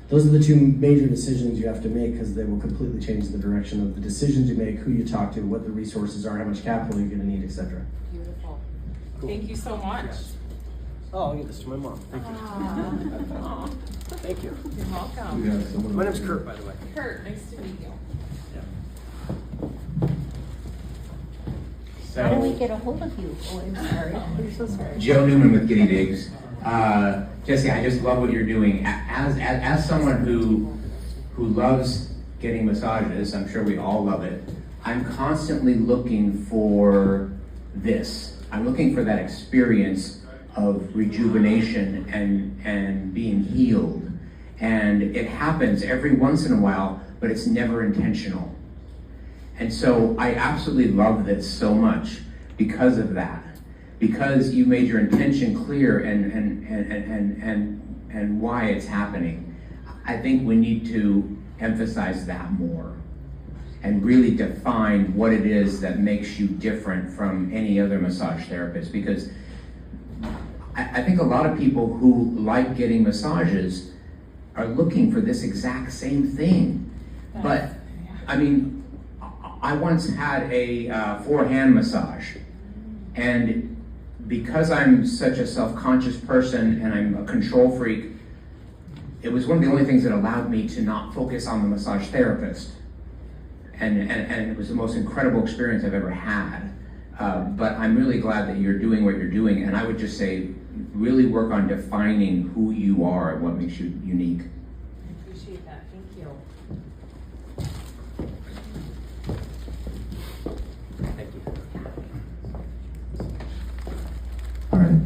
those are the two major decisions you have to make, because they will completely change the direction of the decisions you make, who you talk to, what the resources are, how much capital you're going to need, etc. Beautiful. Cool. Thank you so much. Oh, I'll give this to my mom. Thank you. Aw. Thank you. You're welcome. We have someone My over name's here. Kurt, by the way. Kurt, nice to meet you. How do we So, get a hold of you? Oh, I'm sorry. I'm so sorry. Joe Newman with Guinea Digs. Jesse, I just love what you're doing. As someone who loves getting massages, I'm sure we all love it, I'm constantly looking for this. I'm looking for that experience of rejuvenation and being healed. And it happens every once in a while, but it's never intentional. And so I absolutely love this so much because of that. Because you made your intention clear and why it's happening. I think we need to emphasize that more and really define what it is that makes you different from any other massage therapist. Because I think a lot of people who like getting massages are looking for this exact same thing. But I mean, I once had a four-hand massage, and because I'm such a self-conscious person and I'm a control freak, it was one of the only things that allowed me to not focus on the massage therapist. And it was the most incredible experience I've ever had. But I'm really glad that you're doing what you're doing, and I would just say, really work on defining who you are and what makes you unique. I appreciate that. Thank you. Thank you. All right.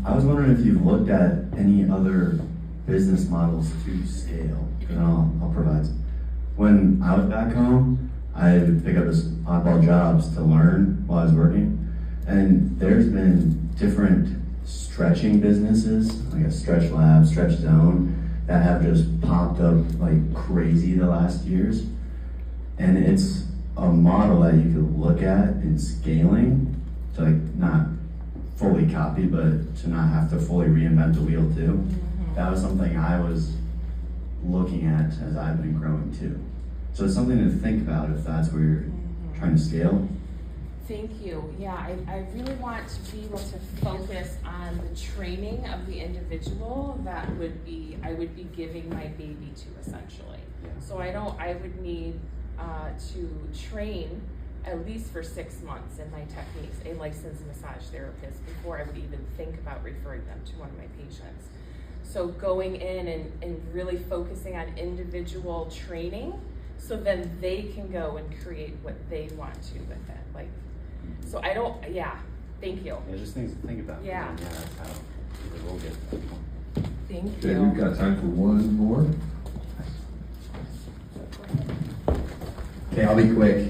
I was wondering if you've looked at any other business models to scale, and I'll provide some. When I was back home, I would pick up this oddball jobs to learn while I was working, and there's been different stretching businesses, like a Stretch Lab, Stretch Zone, that have just popped up like crazy the last years. And it's a model that you could look at in scaling to like not fully copy, but to not have to fully reinvent the wheel too. That was something I was looking at as I've been growing too. So it's something to think about if that's where you're trying to scale. Thank you. Yeah, I really want to be able to focus on the training of the individual that I would be giving my baby to, essentially. So I would need to train at least for 6 months in my techniques, a licensed massage therapist, before I would even think about referring them to one of my patients. So going in and really focusing on individual training, so then they can go and create what they want to with it. Like, so thank you. Yeah, just things to think about. Yeah. And, that's how either we'll get to that point. Thank Okay, we've you. got time for one more. Okay, I'll be quick.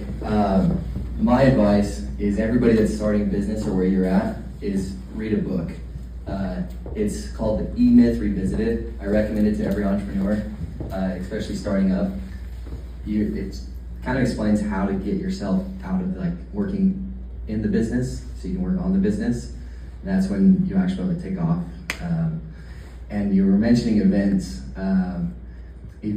My advice is everybody that's starting a business or where you're at is read a book. It's called The E-Myth Revisited. I recommend it to every entrepreneur, especially starting up. It kind of explains how to get yourself out of like working in the business so you can work on the business. And that's when you actually be able to take off. And you were mentioning events. He's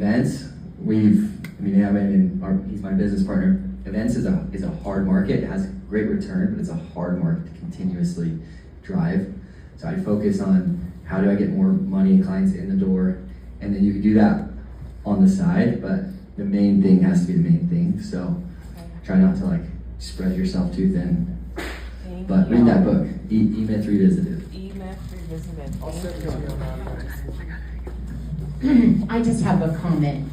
my business partner. Events is a hard market. It has great return, but it's a hard market to continuously drive. So I focus on how do I get more money and clients in the door, and then you can do that on the side, but the main thing has to be the main thing. So try not to like spread yourself too thin. But read that book, E-Myth Revisited. E-Myth Revisited. I'll send you on that. I just have a comment.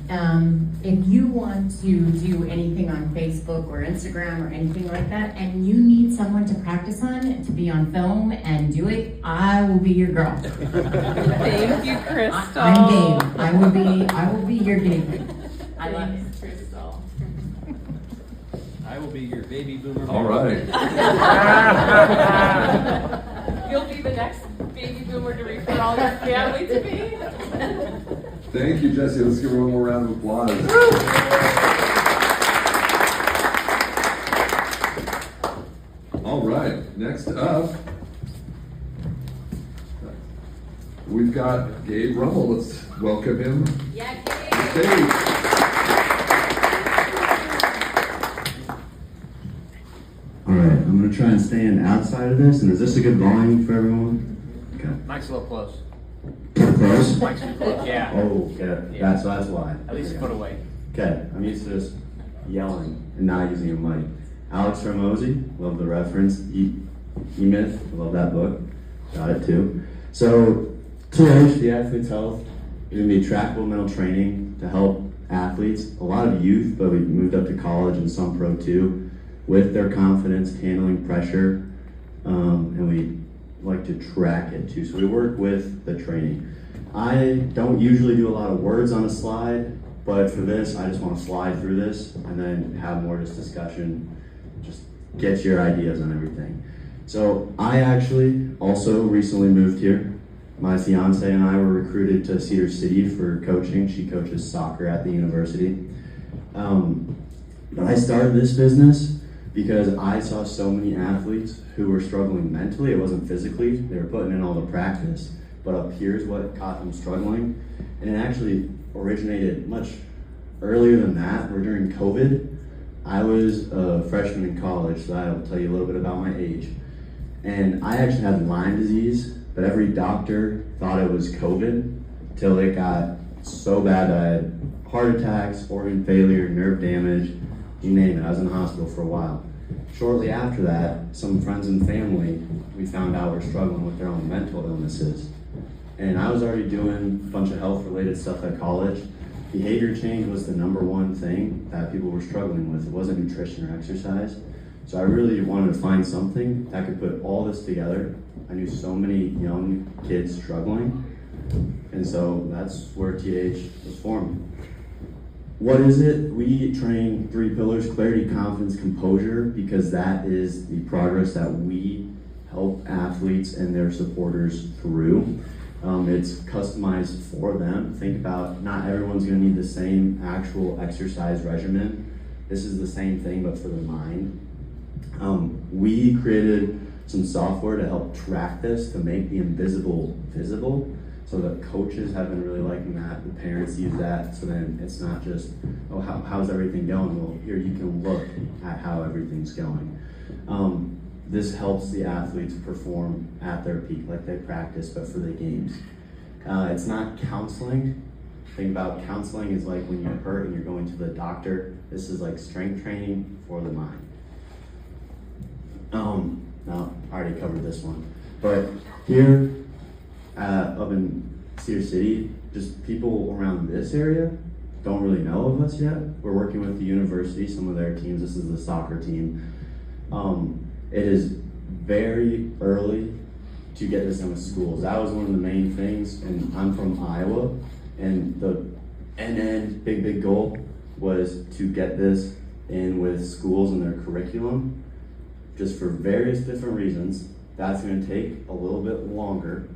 If you want to do anything on Facebook or Instagram or anything like that, and you need someone to practice on, to be on film and do it, I will be your girl. Thank you, Crystal. I'm game. I will be your game. I love it. Thanks, Crystal. I will be your baby boomer. All right. You'll be the next baby boomer to refer all your family to me. Thank you, Jesse. Let's give her one more round of applause. All right, next up, we've got Gabe Rummel. Let's welcome him. Yeah, to the stage. All right, I'm gonna try and stand outside of this, and is this a good volume for everyone? Okay. Mike's a little close. Close? Mike's too close, yeah. Oh, okay, that's why. At least a foot away. Okay, I'm used to just yelling and not using a mic. Alex Ramosi, love the reference. E-Myth, love that book. Got it too. So, TH, the Athlete's Health, is going to be trackable mental training to help athletes, a lot of youth, but we've moved up to college and some pro too, with their confidence, handling pressure, and we like to track it too. So we work with the training. I don't usually do a lot of words on a slide, but for this, I just want to slide through this and then have more just discussion, just get your ideas on everything. So I actually also recently moved here. My fiance and I were recruited to Cedar City for coaching. She coaches soccer at the university. But I started this business because I saw so many athletes who were struggling mentally. It wasn't physically, they were putting in all the practice. But up here's what caught them struggling. And it actually originated much earlier than that, where during COVID, I was a freshman in college, so I'll tell you a little bit about my age. And I actually had Lyme disease, but every doctor thought it was COVID till it got so bad that I had heart attacks, organ failure, nerve damage, you name it. I was in the hospital for a while. Shortly after that, some friends and family, we found out were struggling with their own mental illnesses. And I was already doing a bunch of health-related stuff at college. Behavior change was the #1 thing that people were struggling with. It wasn't nutrition or exercise. So I really wanted to find something that could put all this together. I knew so many young kids struggling, and so that's where TH was formed. What is it? We train 3 pillars: clarity, confidence, composure, because that is the progress that we help athletes and their supporters through. It's customized for them. Think about, not everyone's gonna need the same actual exercise regimen. This is the same thing, but for the mind. We created some software to help track this, to make the invisible visible. So the coaches have been really liking that. The parents use that. So then it's not just, oh, how's everything going? Well, here you can look at how everything's going. This helps the athletes perform at their peak, like they practice, but for the games. It's not counseling. Think about counseling is like when you're hurt and you're going to the doctor. This is like strength training for the mind. No, I already covered this one. But here, up in Cedar City, just people around this area don't really know of us yet. We're working with the university, some of their teams. This is the soccer team. It is very early to get this in with schools. That was one of the main things, and I'm from Iowa, and the end big goal was to get this in with schools and their curriculum. Just for various different reasons, that's going to take a little bit longer,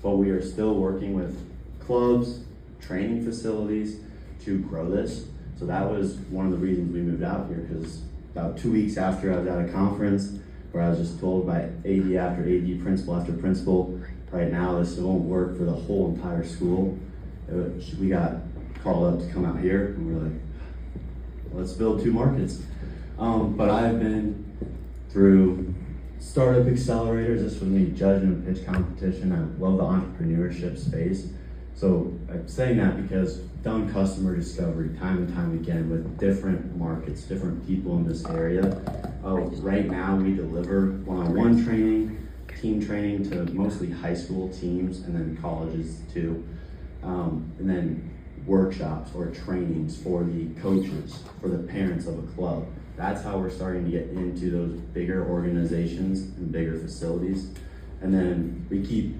but we are still working with clubs, training facilities to grow this. So that was one of the reasons we moved out here, because about 2 weeks after I was at a conference where I was just told by AD after AD, principal after principal, right now this won't work for the whole entire school. We got called up to come out here, and we're like, let's build 2 markets. But I've been through startup accelerators. This was me judging a pitch competition. I love the entrepreneurship space. So I'm saying that because I've done customer discovery time and time again with different markets, different people in this area. Right now we deliver one-on-one training, team training to mostly high school teams and then colleges too. And then workshops or trainings for the coaches, for the parents of a club. That's how we're starting to get into those bigger organizations and bigger facilities. And then we keep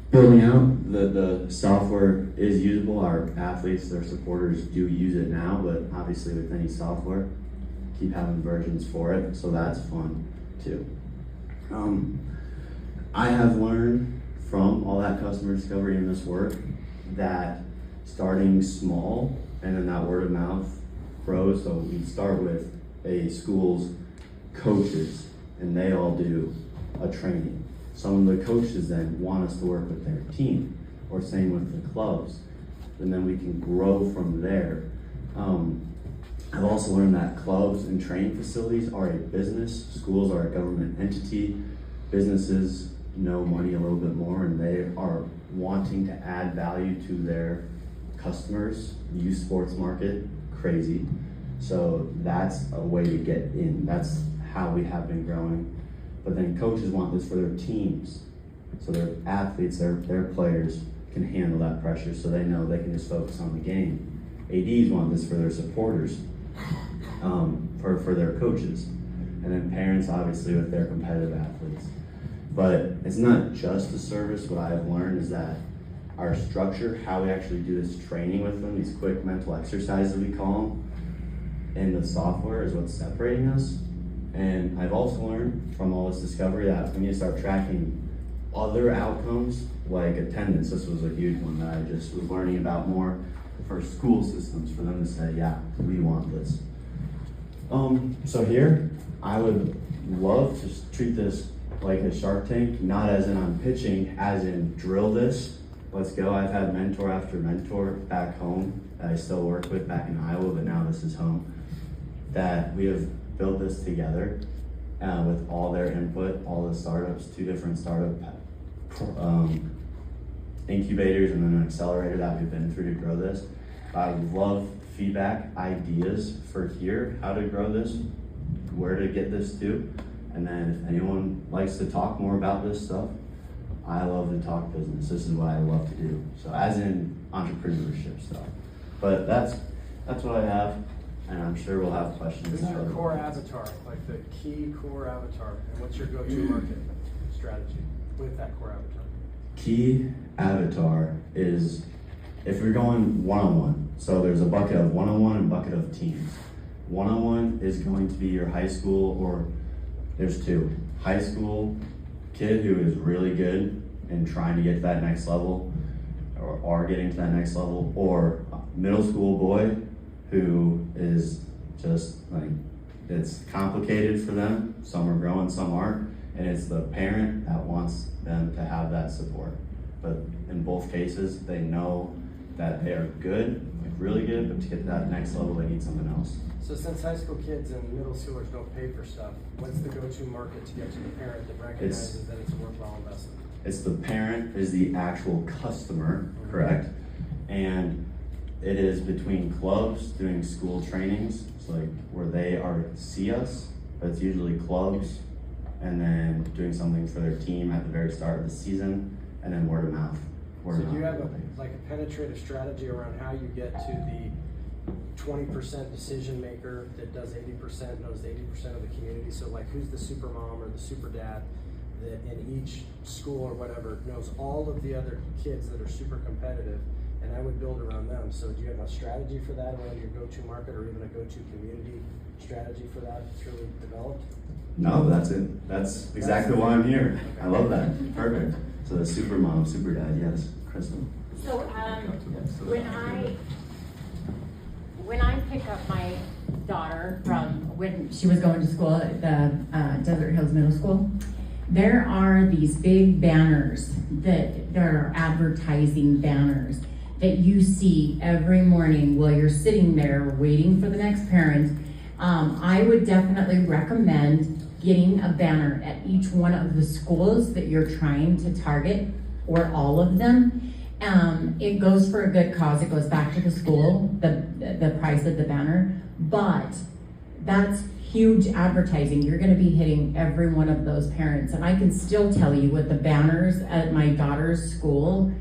building out. The software is usable. Our athletes, their supporters do use it now, but obviously with any software, keep having versions for it. So that's fun too. I have learned from all that customer discovery in this work that starting small and then that word of mouth grows. So we start with a school's coaches and they all do a training. Some of the coaches then want us to work with their team. or same with the clubs, and then we can grow from there. I've also learned that clubs and training facilities are a business, schools are a government entity, businesses know money a little bit more, and they are wanting to add value to their customers. Youth sports market, crazy. So that's a way to get in. That's how we have been growing. But then coaches want this for their teams. So their athletes, their players can handle that pressure, so they know they can just focus on the game. ADs want this for their supporters, for their coaches. And then parents, obviously, with their competitive athletes. But it's not just a service. What I've learned is that our structure, how we actually do this training with them, these quick mental exercises we call them, and the software is what's separating us. And I've also learned from all this discovery that we need to start tracking other outcomes like attendance. This was a huge one that I just was learning about more for school systems, for them to say, yeah, we want this. So here, I would love to treat this like a Shark Tank, not as in I'm pitching, as in drill this, let's go. I've had mentor after mentor back home that I still work with back in Iowa, but now this is home, that we have built this together with all their input, all the startups, 2 different startup incubators and then an accelerator that we've been through to grow this. I love feedback, ideas for here, how to grow this, where to get this to. And then if anyone likes to talk more about this stuff, I love to talk business. This is what I love to do. So as in entrepreneurship stuff. But that's what I have, and I'm sure we'll have questions. Who's your core avatar, like the key core avatar, and what's your go-to market strategy with that core avatar? Key avatar is, if we're going one-on-one, so there's a bucket of one-on-one and bucket of teams. One-on-one is going to be your high school, or there's 2. High school kid who is really good and trying to get to that next level, or are getting to that next level, or middle school boy who is just like, it's complicated for them. Some are growing, some aren't, and it's the parent that wants them to have that support. But in both cases, they know that they are good, like really good, but to get to that next level, they need something else. So since high school kids and middle schoolers don't pay for stuff, what's the go-to market to get to the parent that recognizes that it's a worthwhile investment? It's the parent is the actual customer, correct? And it is between clubs doing school trainings, so like where they are see us, but it's usually clubs, and then doing something for their team at the very start of the season, and then word of mouth. So do you have a penetrative strategy around how you get to the 20% decision maker that does 80%, knows 80% of the community? So like, who's the super mom or the super dad that in each school or whatever knows all of the other kids that are super competitive, and I would build around them. So do you have a strategy for that around your go-to market, or even a go-to community strategy for that that's really developed? No, that's it. That's exactly why I'm here. I love that. Perfect. So the super mom, super dad, yes. Crystal? So when I pick up my daughter from when she was going to school at the Desert Hills Middle School, there are these big banners that there are advertising banners that you see every morning while you're sitting there waiting for the next parent. I would definitely recommend getting a banner at each one of the schools that you're trying to target, or all of them. It goes for a good cause. It goes back to the school, the price of the banner, but that's huge advertising. You're gonna be hitting every one of those parents. And I can still tell you what the banners at my daughter's school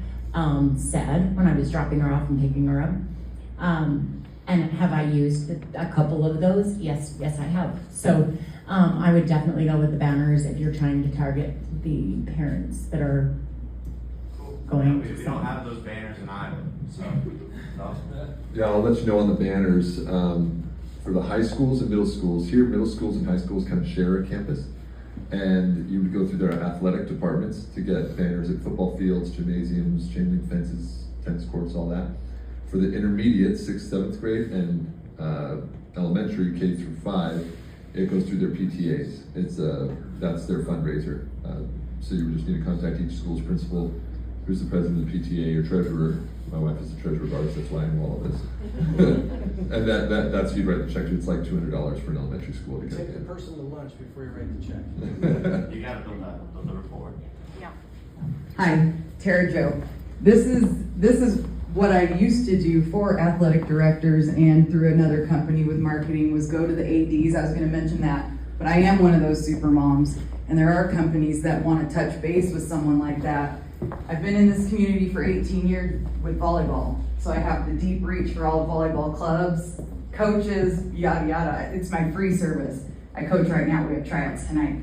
said when I was dropping her off and picking her up. And have I used a couple of those? Yes, I have. So I would definitely go with the banners if you're trying to target the parents that are going to. We don't have those banners in Iowa, so. Yeah, I'll let you know on the banners. For the high schools and middle schools, here middle schools and high schools kind of share a campus. And you would go through their athletic departments to get banners at football fields, gymnasiums, chain link fences, tennis courts, all that. For the intermediate, 6th, 7th grade, and elementary, K through 5, it goes through their PTAs. It's that's their fundraiser. So you would just need to contact each school's principal, who's the president of the PTA or treasurer. My wife is the treasurer of ours, that's why I know all of this. And that's who you'd write the check to. It's like $200 for an elementary school to get Take the in. person to lunch before you write the check. You gotta build the rapport. Yeah. Hi, Tara Jo. This is what I used to do for athletic directors and through another company with marketing was go to the ADs. I was going to mention that, but I am one of those super moms, and there are companies that want to touch base with someone like that. I've been in this community for 18 years with volleyball, so I have the deep reach for all the volleyball clubs, coaches, yada yada. It's my free service. I coach right now. We have tryouts tonight.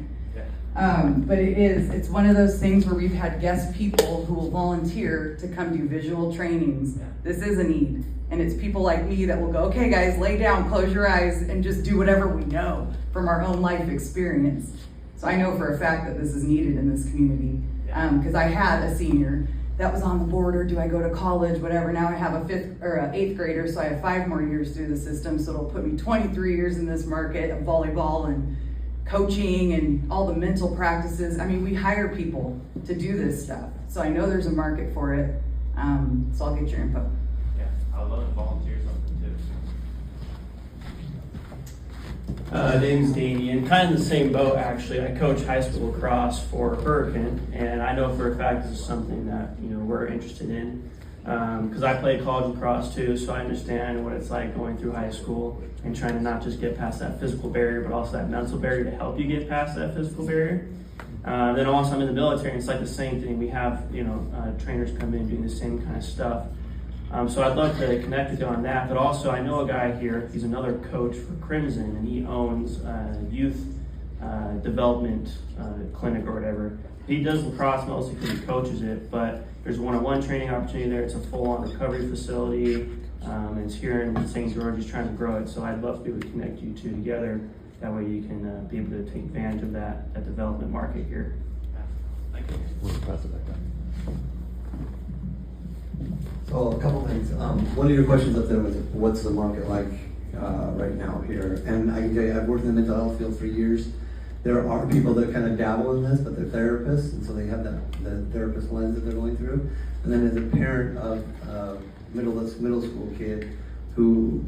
But it's one of those things where we've had guest people who will volunteer to come do visual trainings. This is a need. And it's people like me that will go, okay guys, lay down, close your eyes, and just do whatever we know from our own life experience. So I know for a fact that this is needed in this community. Because I had a senior that was on the border, do I go to college, whatever. Now I have a 5th or an 8th grader, so I have 5 more years through the system. So it'll put me 23 years in this market of volleyball and coaching and all the mental practices. I mean, we hire people to do this stuff. So I know there's a market for it. So I'll get your info. Yeah, I would love to volunteer something too. Name's Damian, kind of the same boat actually. I coach high school lacrosse for Hurricane, and I know for a fact this is something that we're interested in because I play college lacrosse too, so I understand what it's like going through high school and trying to not just get past that physical barrier, but also that mental barrier to help you get past that physical barrier. Then also I'm in the military, and it's like the same thing. We have trainers come in doing the same kind of stuff. So I'd love to connect with you on that, but also I know a guy here, he's another coach for Crimson, and he owns a youth development clinic or whatever. He does lacrosse mostly because he coaches it, but there's one-on-one training opportunity there. It's a full-on recovery facility, and it's here in St. George. He's trying to grow it, so I'd love to be able to connect you two together. That way you can be able to take advantage of that development market here. Thank you. We'll pass it back down. So a couple things. One of your questions up there was, what's the market like right now here? And I can tell you, I've worked in the mental health field for years. There are people that kind of dabble in this, but they're therapists, and so they have the therapist lens that they're going through. And then as a parent of a middle school kid who,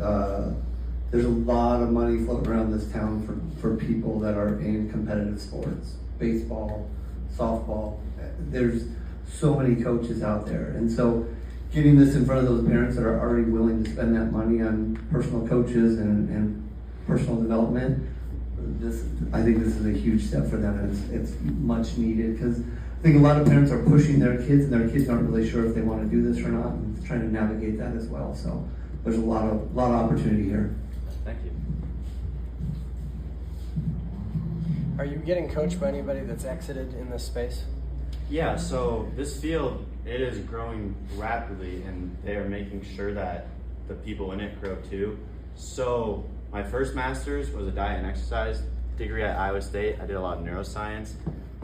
there's a lot of money floating around this town for people that are in competitive sports, baseball, softball. There's so many coaches out there. And so getting this in front of those parents that are already willing to spend that money on personal coaches and personal development, I think this is a huge step for them, and it's much needed, because I think a lot of parents are pushing their kids, and their kids aren't really sure if they want to do this or not, and trying to navigate that as well. So there's a lot of opportunity here. Thank you. Are you getting coached by anybody that's exited in this space? Yeah, so this field, it is growing rapidly, and they are making sure that the people in it grow too. So my first master's was a diet and exercise degree at Iowa State. I did a lot of neuroscience.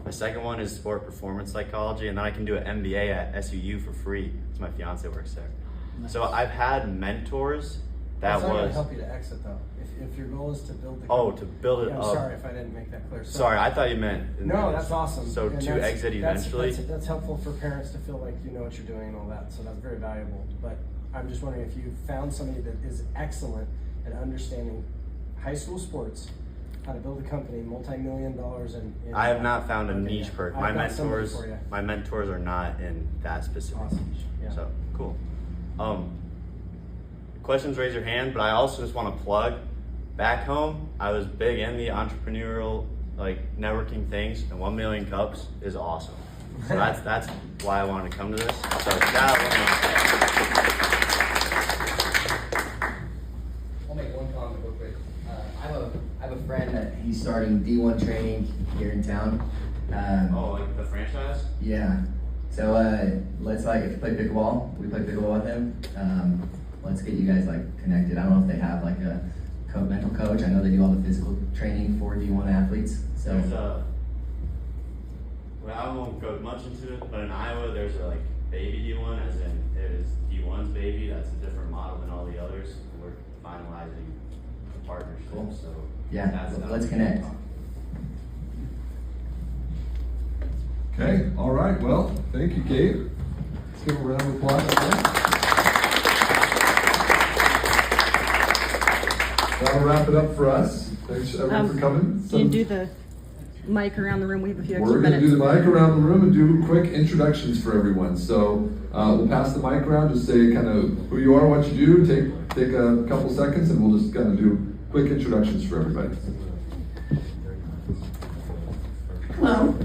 My second one is sport performance psychology, and then I can do an MBA at SUU for free because my fiance works there. Nice. So I've had mentors that That's not going to was... help you to exit though. If your goal is to build the... Oh, to build it yeah, I'm up. sorry if I didn't make that clear. Sorry, I thought you meant... No, that's awesome. So and to exit eventually? That's helpful for parents to feel like you know what you're doing and all that, so that's very valuable. But I'm just wondering if you found somebody that is excellent at understanding high school sports, how to build a company, multi-million dollars in I have not found a niche per. My for mentors are not in that specific niche. Yeah. So cool. Questions, raise your hand, but I also just want to plug, back home, I was big in the entrepreneurial, networking things, and 1 Million Cups is awesome. So that's why I wanted to come to this. So shout out 1 Million Cups. I'll make one comment real quick. I have a friend that he's starting D1 training here in town. Like the franchise? Yeah. So let's if you play pickleball, we play pickleball with him. Let's get you guys connected. I don't know if they have a mental coach. I know they do all the physical training for D1 athletes. So well, I won't go much into it, but in Iowa there's a baby D1, as in it is D1's baby. That's a different model than all the others. We're finalizing a partnership. Cool. So yeah, let's connect. Okay, all right, well, thank you, Gabe. give a round of applause. That'll wrap it up for us. Thanks everyone for coming. You do the mic around the room. We have a few extra We're going to minutes. do the mic around the room and do quick introductions for everyone. So we'll pass the mic around, just say kind of who you are, what you do, take a couple seconds, and we'll just kind of do quick introductions for everybody. Hello,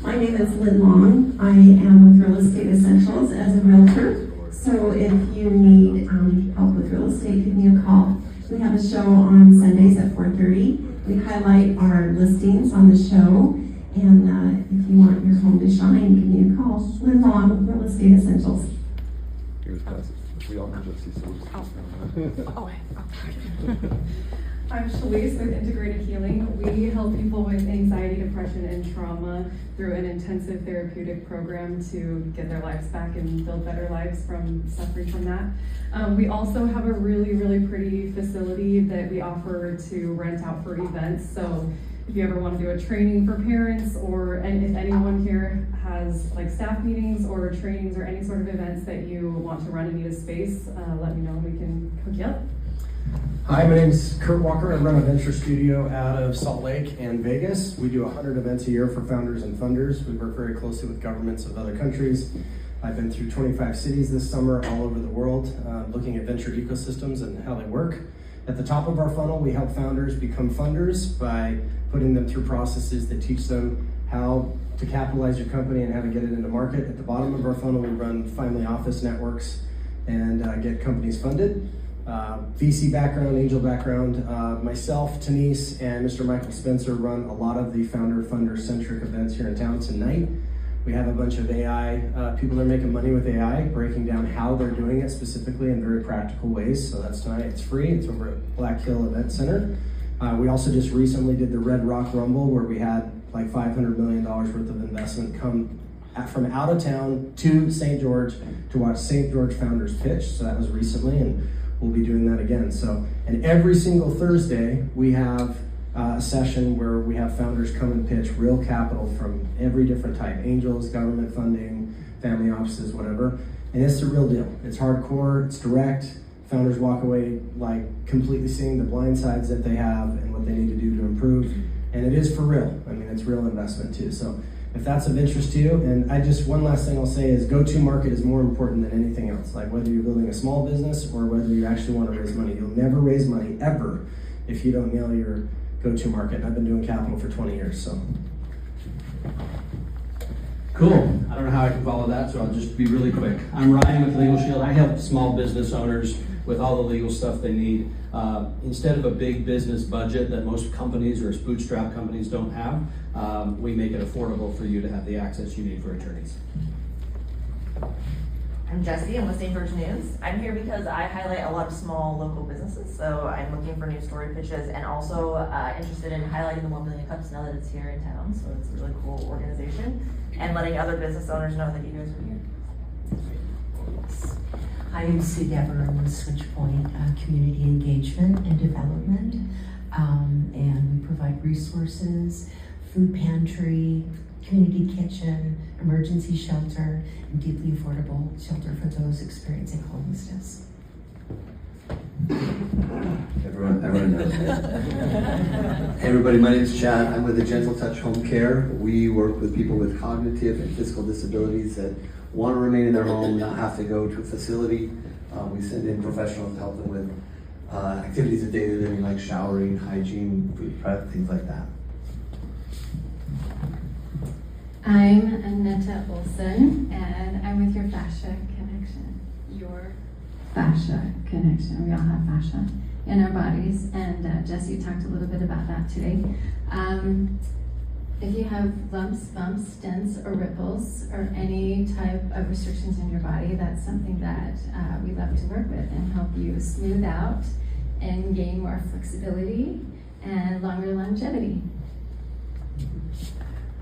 my name is Lynn Long. I am with Real Estate Essentials as a realtor. So if you need help with real estate, give me a call. We have a show on Sundays at 4:30. We highlight our listings on the show. And if you want your home to shine, give me a call. Lynn Long, Real Estate Essentials. Here's pass it. We all know Jesse, so we'll just I'm Shalise with Integrated Healing. We help people with anxiety, depression, and trauma through an intensive therapeutic program to get their lives back and build better lives from suffering from that. We also have a really, really pretty facility that we offer to rent out for events. So if you ever want to do a training for parents, and if anyone here has like staff meetings or trainings or any sort of events that you want to run and need a space, let me know and we can hook you up. Hi, my name is Kurt Walker. I run a venture studio out of Salt Lake and Vegas. We do 100 events a year for founders and funders. We work very closely with governments of other countries. I've been through 25 cities this summer all over the world, looking at venture ecosystems and how they work. At the top of our funnel, we help founders become funders by putting them through processes that teach them how to capitalize your company and how to get it into market. At the bottom of our funnel, we run family office networks and get companies funded. VC background, angel background. Myself, Denise, and Mr. Michael Spencer run a lot of the founder-funder-centric events here in town tonight. We have a bunch of AI people that are making money with AI, breaking down how they're doing it specifically in very practical ways. So that's tonight. It's free. It's over at Black Hill Event Center. We also just recently did the Red Rock Rumble, where we had like $500 million worth of investment come from out of town to St. George to watch St. George founders pitch. So that was recently, and we'll be doing that again. So, and every single Thursday, we have a session where we have founders come and pitch real capital from every different type, angels, government funding, family offices, whatever. And it's the real deal. It's hardcore, it's direct. Founders walk away like completely seeing the blind sides that they have and what they need to do to improve. And it is for real. I mean, it's real investment too. So if that's of interest to you, and one last thing I'll say is go-to-market is more important than anything else. Like whether you're building a small business or whether you actually want to raise money. You'll never raise money, ever, if you don't nail your go-to-market. And I've been doing capital for 20 years, so. Cool. I don't know how I can follow that, so I'll just be really quick. I'm Ryan with Legal Shield. I help small business owners with all the legal stuff they need. Instead of a big business budget that most companies or bootstrap companies don't have, we make it affordable for you to have the access you need for attorneys. I'm Jessie, I'm with St. George News. I'm here because I highlight a lot of small local businesses, so I'm looking for new story pitches and also interested in highlighting the 1 Million Cups now that it's here in town, so it's a really cool organization, and letting other business owners know that you guys are here. I am Sue Dever. I'm with Switchpoint Community Engagement and Development, and we provide resources, food pantry, community kitchen, emergency shelter, and deeply affordable shelter for those experiencing homelessness. Everyone knows. Hey everybody, my name is Chad. I'm with the Gentle Touch Home Care. We work with people with cognitive and physical disabilities that want to remain in their home, not have to go to a facility. We send in professionals to help them with activities of daily living like showering, hygiene, food prep, things like that. I'm Aneta Olson, and I'm with your Fascia Connection. Your Fascia Connection. We all have fascia in our bodies, and Jesse talked a little bit about that today. If you have lumps, bumps, stents, or ripples, or any type of restrictions in your body, that's something that we love to work with and help you smooth out and gain more flexibility and longer longevity.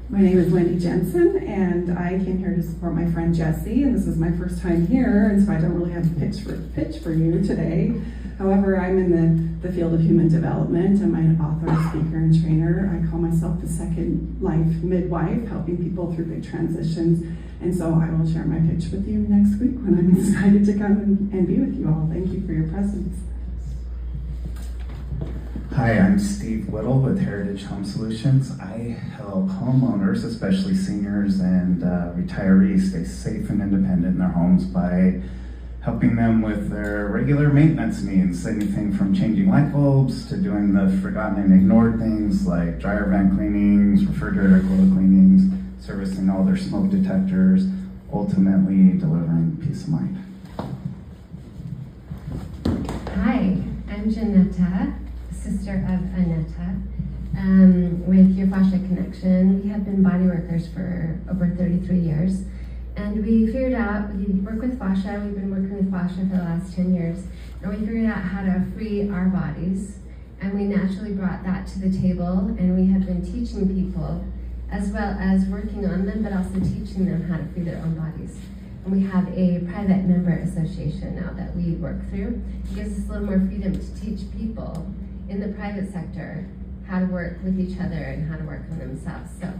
My name is Wendy Jensen, and I came here to support my friend Jessie, and this is my first time here, and so I don't really have a pitch for you today. However, I'm in the field of human development. I'm an author, speaker, and trainer. I call myself the second life midwife, helping people through big transitions. And so I will share my pitch with you next week when I'm excited to come and be with you all. Thank you for your presence. Hi, I'm Steve Whittle with Heritage Home Solutions. I help homeowners, especially seniors and retirees, stay safe and independent in their homes by helping them with their regular maintenance needs, anything from changing light bulbs to doing the forgotten and ignored things like dryer vent cleanings, refrigerator coil cleanings, servicing all their smoke detectors, ultimately delivering peace of mind. Hi, I'm Janetta, sister of Aneta, with Your Fascia Connection. We have been body workers for over 33 years, and we figured out, we work with fascia, we've been working with fascia for the last 10 years, and we figured out how to free our bodies, and we naturally brought that to the table, and we have been teaching people, as well as working on them, but also teaching them how to free their own bodies. And we have a private member association now that we work through. It gives us a little more freedom to teach people in the private sector how to work with each other and how to work on themselves. So,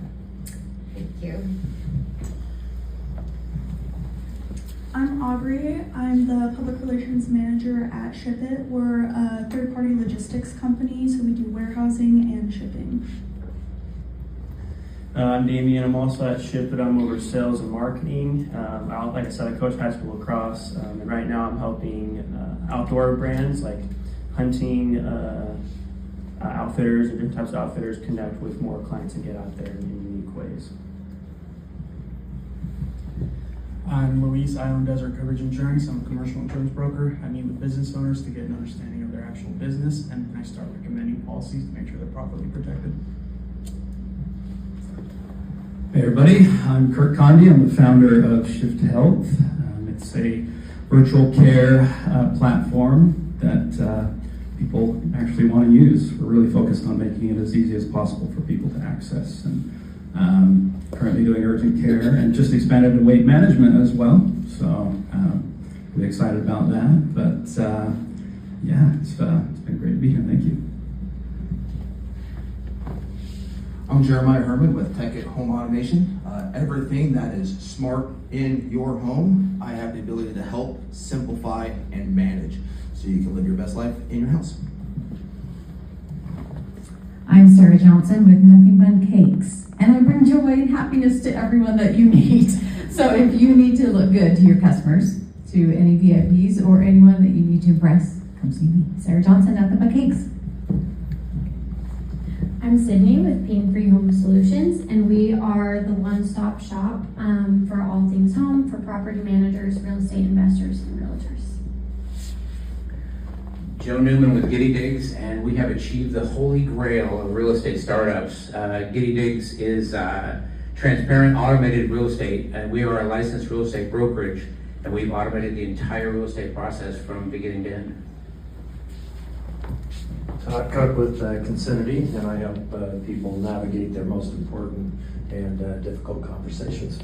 thank you. I'm Aubrey. I'm the public relations manager at ShipIt. We're a third-party logistics company, so we do warehousing and shipping. I'm Damien. I'm also at ShipIt. I'm over sales and marketing. Like I said, I coach high school lacrosse, and right now I'm helping outdoor brands like hunting outfitters and different types of outfitters connect with more clients and get out there in unique ways. I'm Luis, Island Desert Coverage Insurance. I'm a commercial insurance broker. I meet with business owners to get an understanding of their actual business, and I start recommending policies to make sure they're properly protected. Hey everybody, I'm Kurt Conde. I'm the founder of Shift Health. It's a virtual care platform that people actually want to use. We're really focused on making it as easy as possible for people to access. And currently doing urgent care and just expanded to weight management as well. So really excited about that. But yeah, it's been great to be here. Thank you. I'm Jeremiah Herman with Tech Home Automation. Everything that is smart in your home, I have the ability to help simplify and manage so you can live your best life in your house. I'm Sarah Johnson with Nothing But Cakes, and I bring joy and happiness to everyone that you meet. So if you need to look good to your customers, to any VIPs or anyone that you need to impress, come see me. Sarah Johnson, Nothing But Cakes. I'm Sydney with Pain Free Home Solutions, and we are the one-stop shop for all things home for property managers, real estate investors, and realtors. Joe Newman with Giddy Digs, and we have achieved the holy grail of real estate startups. Giddy Digs is transparent, automated real estate, and we are a licensed real estate brokerage, and we've automated the entire real estate process from beginning to end. Todd Cook with Consinity, and I help people navigate their most important and difficult conversations.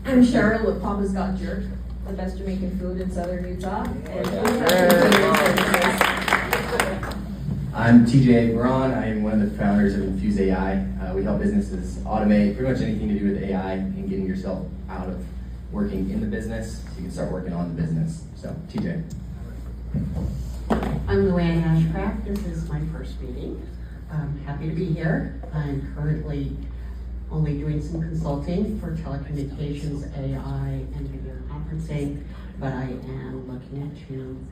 I'm Cheryl with Papa's Got Jerk, the best Jamaican food in southern Utah. I'm TJ Braun. I am one of the founders of Infuse AI. We help businesses automate pretty much anything to do with AI and getting yourself out of working in the business so you can start working on the business. So, TJ. I'm Luann Ashcraft. This is my first meeting. I'm happy to be here. I'm currently only doing some consulting for telecommunications, AI, and video conferencing, but I am looking to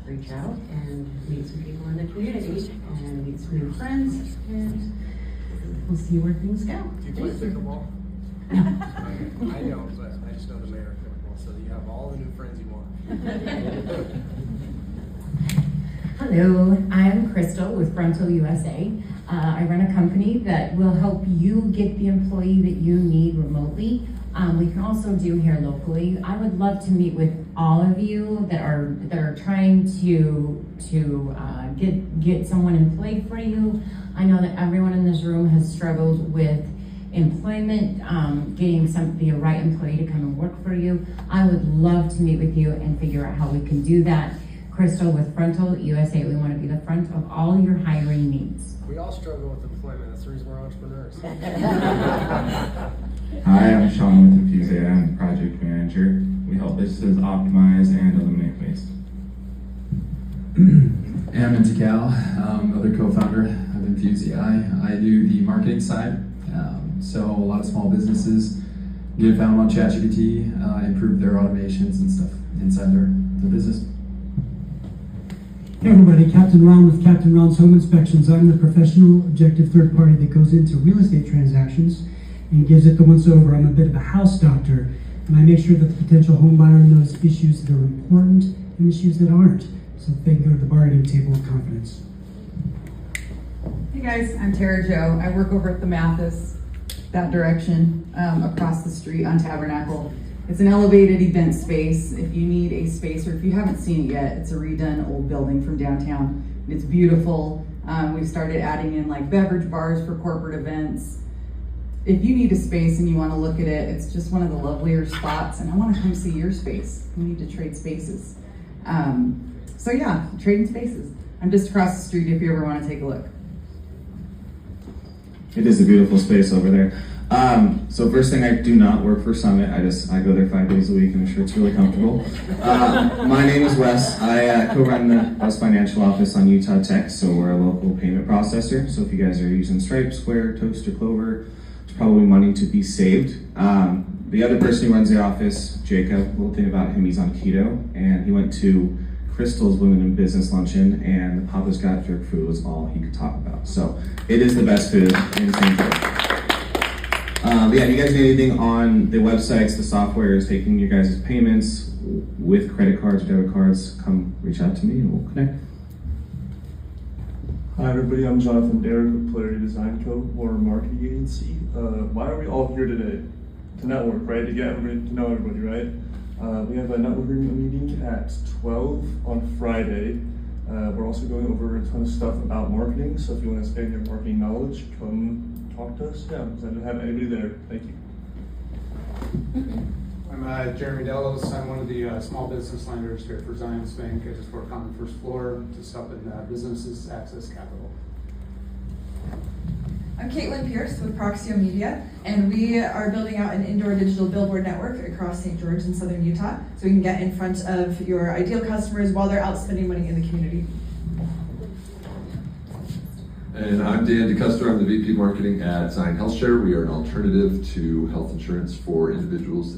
reach out and meet some people in the community and meet some new friends, and we'll see where things go. Do you play pickleball? I know, but I just know the mayor of pickleball, so you have all the new friends you want. Hello, I'm Crystal with Frontal USA. I run a company that will help you get the employee that you need remotely. We can also do here locally. I would love to meet with all of you that are trying to get someone employed for you. I know that everyone in this room has struggled with employment, getting the right employee to come and work for you. I would love to meet with you and figure out how we can do that. Crystal with Frontal USA. We want to be the front of all your hiring needs. We all struggle with employment. That's the reason we're entrepreneurs. Hi, I'm Sean with Infuse AI. I'm the project manager. We help businesses optimize and eliminate waste. I'm Tikal, other co-founder of Infuse AI. I do the marketing side. So a lot of small businesses get found on ChatGPT, improve their automations and stuff inside their business. Hey everybody, Captain Ron with Captain Ron's Home Inspections. I'm the professional objective third party that goes into real estate transactions and gives it the once over. I'm a bit of a house doctor, and I make sure that the potential home buyer knows issues that are important and issues that aren't, so they can go to the bargaining table with confidence. Hey guys, I'm Tara Jo. I work over at the Mathis, that direction, across the street on Tabernacle. It's an elevated event space. If you need a space, or if you haven't seen it yet, it's a redone old building from downtown. It's beautiful. We've started adding in like beverage bars for corporate events. If you need a space and you want to look at it, it's just one of the lovelier spots, and I want to come see your space. We need to trade spaces. So yeah, trading spaces. I'm just across the street if you ever want to take a look. It is a beautiful space over there. So first thing, I do not work for Summit. I go there 5 days a week, and I'm sure it's really comfortable. My name is Wes. I co-run the Wes Financial Office on Utah Tech, so we're a local payment processor. So if you guys are using Stripe, Square, Toast, or Clover, it's probably money to be saved. The other person who runs the office, Jacob, little thing about him, he's on keto, and he went to Crystal's Women in Business Luncheon, and the Papa's Got Jerk food was all he could talk about. So it is the best food in St. George. Yeah, if you guys need anything on the websites, the software is taking your guys' payments with credit cards or debit cards, come reach out to me and we'll connect. Hi everybody, I'm Jonathan Derrick with Polarity Design Co. We're a marketing agency. Why are we all here today? To network, right? To get everybody to know everybody, right? We have a networking meeting at 12 on Friday. We're also going over a ton of stuff about marketing, so if you want to expand your marketing knowledge, come talk to us. Yeah, because I don't have anybody there. Thank you. I'm Jeremy Delos. I'm one of the small business lenders here for Zions Bank. I just work on the first floor, just helping businesses access capital. I'm Caitlin Pierce with Proxio Media, and we are building out an indoor digital billboard network across St. George and southern Utah, so we can get in front of your ideal customers while they're out spending money in the community. And I'm Dan DeCuster. I'm the VP Marketing at Zion HealthShare. We are an alternative to health insurance for individuals